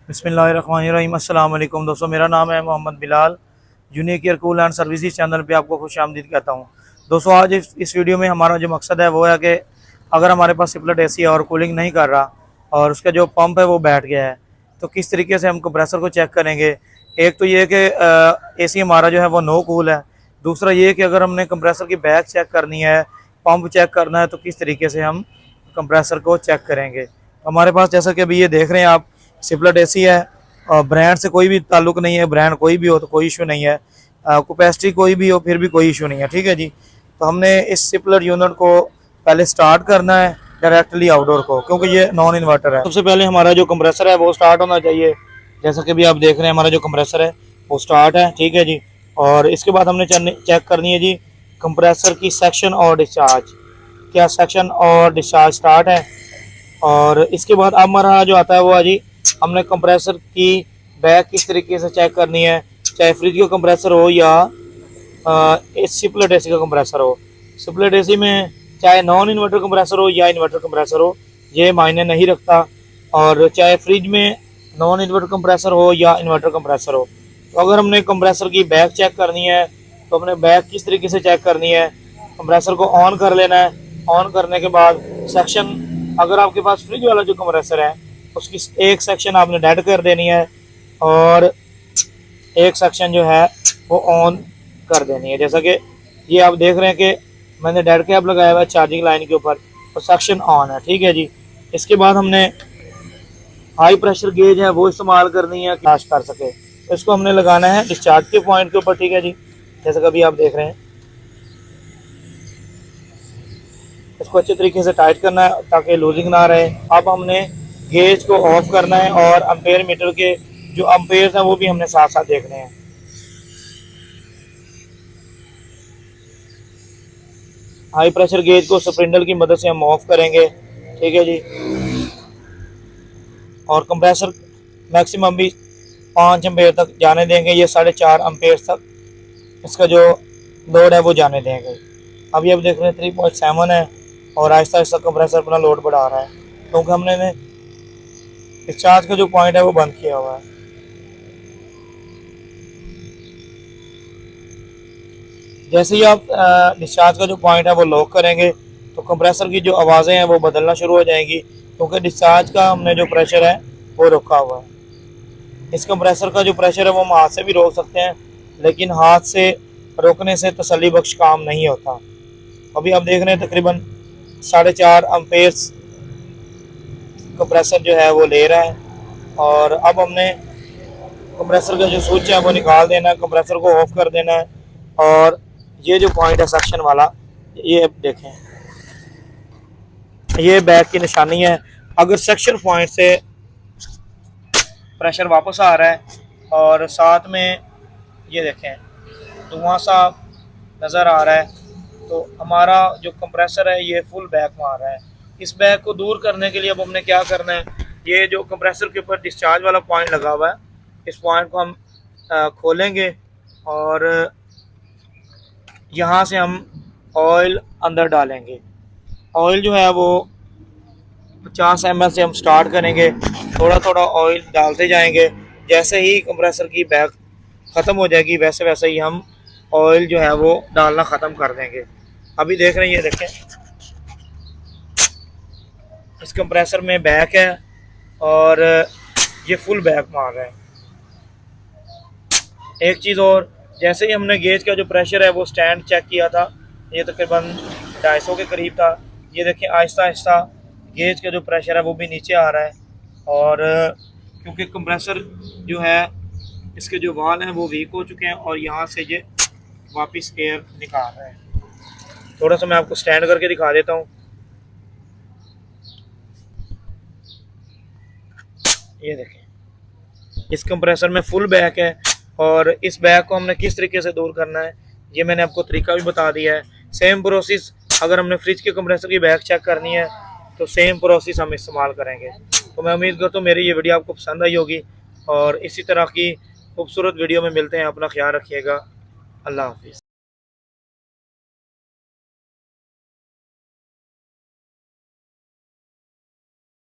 बिस्मिल्लाहिर्रहमानिर्रहीम। अस्सलाम वालेकुम दोस्तों, मेरा नाम है Mohammad Bilal. Unique air cool and services channel पे आपको खुश आमदीद कहता हूँ। दोस्तों, आज इस वीडियो में हमारा जो मकसद है वो है कि अगर हमारे पास स्प्लिट एसी है और कूलिंग नहीं कर रहा और उसका जो पंप है वो बैठ गया है, तो किस तरीके से हम कंप्रेसर को चेक करेंगे। एक तो ये कि एसी हमारा जो है वो नो कूल है। दूसरा ये कि अगर हमने कंप्रेसर की बैक चेक करनी है, पंप चेक करना है, तो किस तरीके से हम कंप्रेसर को चेक करेंगे। हमारे पास जैसा कि अभी ये देख रहे हैं आप, स्प्लिट एसी है और ब्रांड से कोई भी ताल्लुक नहीं है। ब्रांड कोई भी हो तो कोई इशू नहीं है, कैपेसिटी कोई भी हो फिर भी कोई इशू नहीं है। ठीक है जी। तो हमने इस स्प्लिट यूनिट को पहले स्टार्ट करना है डायरेक्टली आउटडोर को, क्योंकि ये नॉन इन्वर्टर है। सबसे पहले हमारा जो कंप्रेसर है वो स्टार्ट होना चाहिए। जैसा कि अभी आप देख रहे हैं हमारा जो कंप्रेसर है वो स्टार्ट है। ठीक है जी। और इसके बाद हमने चेक करनी है जी कंप्रेसर की सेक्शन और डिस्चार्ज, क्या सेक्शन और डिस्चार्ज स्टार्ट है। और इसके बाद अब हमारा जो आता है वो जी हमने कंप्रेसर की बैक किस तरीके से चेक करनी है, चाहे फ्रिज का कंप्रेसर हो या स्प्लिट एसी का कंप्रेसर हो। स्प्लिट एसी में चाहे नॉन इन्वर्टर कंप्रेसर हो या इन्वर्टर कंप्रेसर हो, ये मायने नहीं रखता। और चाहे फ्रिज में नॉन इन्वर्टर कंप्रेसर हो या इन्वर्टर कंप्रेसर हो, तो अगर हमने कंप्रेसर की बैक चेक करनी है तो हमने बैक किस तरीके से चेक करनी है। कंप्रेसर को ऑन कर लेना है। ऑन करने के बाद सेक्शन, अगर आपके पास फ्रिज वाला जो कंप्रेसर है उसकी एक सेक्शन आपने डेड कर देनी है और एक सेक्शन जो है वो ऑन कर देनी है। जैसा कि ये आप देख रहे हैं कि मैंने डेड कैप लगाया हुआ है चार्जिंग लाइन के ऊपर, तो सेक्शन ऑन है। ठीक है जी। इसके बाद हमने हाई प्रेशर गेज है वो इस्तेमाल करनी है क्लाश कर सके, तो इसको हमने लगाना है डिस्चार्ज के पॉइंट के ऊपर। ठीक है जी। जैसा कि अभी आप देख रहे हैं, इसको अच्छे तरीके से टाइट करना है ताकि लूजिंग ना रहे। अब हमने गेज को ऑफ करना है और एम्पेयर मीटर के जो एम्पेयर हैं वो भी हमने साथ साथ देखने हैं। हाई प्रेशर गेज को स्प्रिंडल की मदद से हम ऑफ करेंगे। ठीक है जी। और कंप्रेसर मैक्सिमम भी 5 एम्पेयर तक जाने देंगे, ये 4.5 एम्पेयर तक इसका जो लोड है वो जाने देंगे। अभी आप देख रहे हैं 3.7 है और आहिस्ता आहिस्ता कंप्रेसर अपना लोड बढ़ा रहा है, क्योंकि हमने डिस्चार्ज का जो पॉइंट है वो बंद किया हुआ है। जैसे ही आप डिस्चार्ज का जो पॉइंट है वो लॉक करेंगे तो कंप्रेसर की जो आवाज़ें हैं वो बदलना शुरू हो जाएंगी, क्योंकि डिस्चार्ज का हमने जो प्रेशर है वो रोका हुआ है। इस कंप्रेसर का जो प्रेशर है वो हम हाथ से भी रोक सकते हैं, लेकिन हाथ से रोकने से तसल्ली बख्श काम नहीं होता। अभी आप देख रहे हैं तकरीबन 4.5 एम्पेयर्स कंप्रेसर जो है वो ले रहा है। और अब हमने कंप्रेसर का जो स्विच है वो निकाल देना है, कंप्रेसर को ऑफ कर देना है। और ये जो पॉइंट है सेक्शन वाला, ये देखें, ये बैक की निशानी है। अगर सेक्शन पॉइंट से प्रेशर वापस आ रहा है और साथ में ये देखें धुआं सा नज़र आ रहा है, तो हमारा जो कंप्रेसर है ये फुल बैक मार रहा है। इस बैक को दूर करने के लिए अब हमने क्या करना है, ये जो कंप्रेसर के ऊपर डिस्चार्ज वाला पॉइंट लगा हुआ है, इस पॉइंट को हम खोलेंगे और यहाँ से हम ऑयल अंदर डालेंगे। ऑयल जो है वो 50 ml से हम स्टार्ट करेंगे, थोड़ा थोड़ा ऑयल डालते जाएंगे। जैसे ही कंप्रेसर की बैक ख़त्म हो जाएगी वैसे वैसे ही हम ऑयल जो है वो डालना ख़त्म कर देंगे। अभी देख रहे हैं, ये देखें इस कंप्रेसर में बैक है और ये फुल बैक मार रहा है। एक चीज़ और, जैसे ही हमने गेज का जो प्रेशर है वो स्टैंड चेक किया था, ये तकरीबन 250 के करीब था। ये देखें आहिस्ता आहिस्ता गेज का जो प्रेशर है वो भी नीचे आ रहा है। और क्योंकि कंप्रेसर जो है इसके जो वाल हैं वो वीक हो चुके हैं और यहाँ से ये वापस एयर निकाल रहा है। थोड़ा सा मैं आपको स्टैंड करके दिखा देता हूँ। ये देखें इस कंप्रेसर में फुल बैक है और इस बैक को हमने किस तरीके से दूर करना है ये मैंने आपको तरीका भी बता दिया है। सेम प्रोसेस अगर हमने फ्रिज के कंप्रेसर की बैक चेक करनी है तो सेम प्रोसेस हम इस्तेमाल करेंगे। तो मैं उम्मीद करता हूँ मेरी ये वीडियो आपको पसंद आई होगी और इसी तरह की खूबसूरत वीडियो में मिलते हैं। अपना ख्याल रखिएगा। अल्लाह हाफिज़।